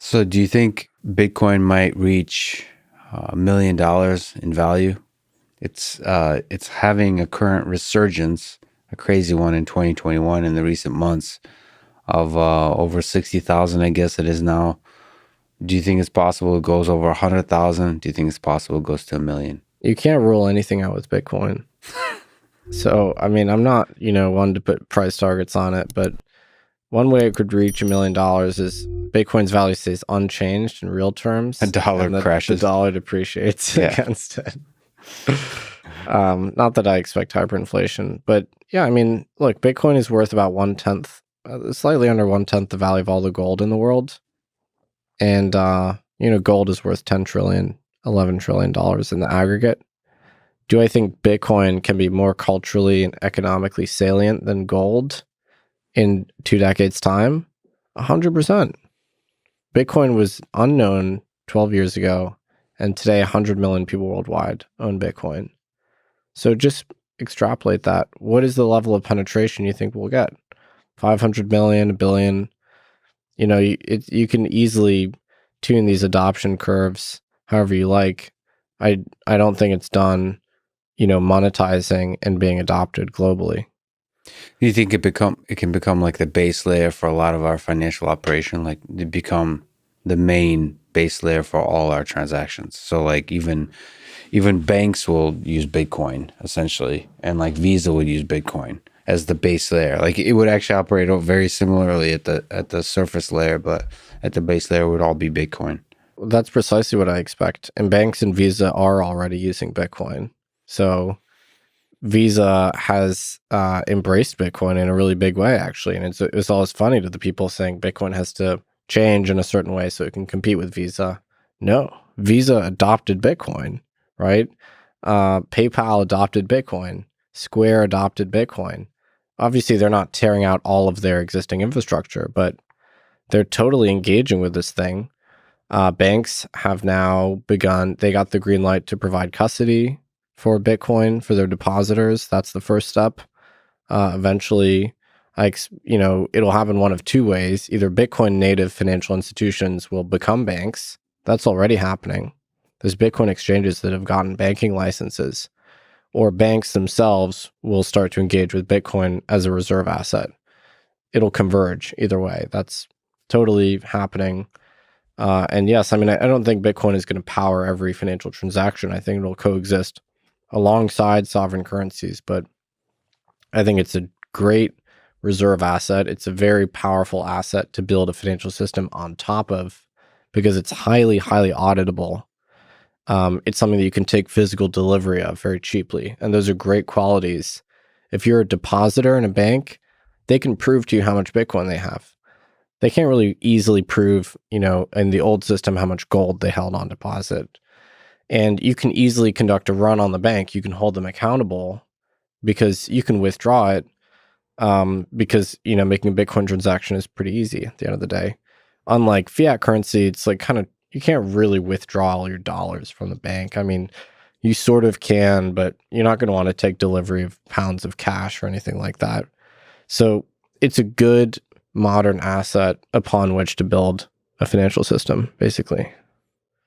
So do you think Bitcoin might reach $1 million in value? It's having a current resurgence, a crazy one in 2021 in the recent months of over 60,000, I guess it is now. Do you think it's possible it goes over 100,000? Do you think it's possible it goes to 1 million? You can't rule anything out with Bitcoin. So, I mean, I'm not, one to put price targets on it, but one way it could reach $1 million is Bitcoin's value stays unchanged in real terms. A dollar crashes. The dollar depreciates against it. Not that I expect hyperinflation, but yeah, I mean, look, Bitcoin is worth about 1/10, slightly under 1/10 the value of all the gold in the world. And, gold is worth 10 trillion, $11 trillion in the aggregate. Do I think Bitcoin can be more culturally and economically salient than gold in 2 decades' time? 100%. Bitcoin was unknown 12 years ago, and today 100 million people worldwide own Bitcoin. So just extrapolate that. What is the level of penetration you think we'll get? 500 million, a billion? You can easily tune these adoption curves however you like. I don't think it's done, monetizing and being adopted globally. Do you think it can become like the base layer for a lot of our financial operation, like to become the main base layer for all our transactions? So like even banks will use Bitcoin essentially, and like Visa would use Bitcoin as the base layer. Like it would actually operate very similarly at the surface layer, but at the base layer would all be Bitcoin. Well, that's precisely what I expect. And banks and Visa are already using Bitcoin. So Visa has embraced Bitcoin in a really big way, actually. And it's always funny to the people saying Bitcoin has to change in a certain way so it can compete with Visa. No, Visa adopted Bitcoin, right? PayPal adopted Bitcoin. Square adopted Bitcoin. Obviously, they're not tearing out all of their existing infrastructure, but they're totally engaging with this thing. Banks have now begun, they got the green light to provide custody for Bitcoin for their depositors. That's the first step. Eventually, it'll happen one of two ways. Either Bitcoin native financial institutions will become banks. That's already happening. There's Bitcoin exchanges that have gotten banking licenses, or banks themselves will start to engage with Bitcoin as a reserve asset. It'll converge either way. That's totally happening. And yes, I mean, I don't think Bitcoin is going to power every financial transaction. I think it'll coexist alongside sovereign currencies, but I think it's a great reserve asset. It's a very powerful asset to build a financial system on top of, because it's highly, highly auditable. It's something that you can take physical delivery of very cheaply. And those are great qualities. If you're a depositor in a bank, they can prove to you how much Bitcoin they have. They can't really easily prove, in the old system, how much gold they held on deposit. And you can easily conduct a run on the bank. You can hold them accountable because you can withdraw it because, making a Bitcoin transaction is pretty easy at the end of the day. Unlike fiat currency, it's like you can't really withdraw all your dollars from the bank. I mean, you sort of can, but you're not going to want to take delivery of pounds of cash or anything like that. So it's a good modern asset upon which to build a financial system, basically.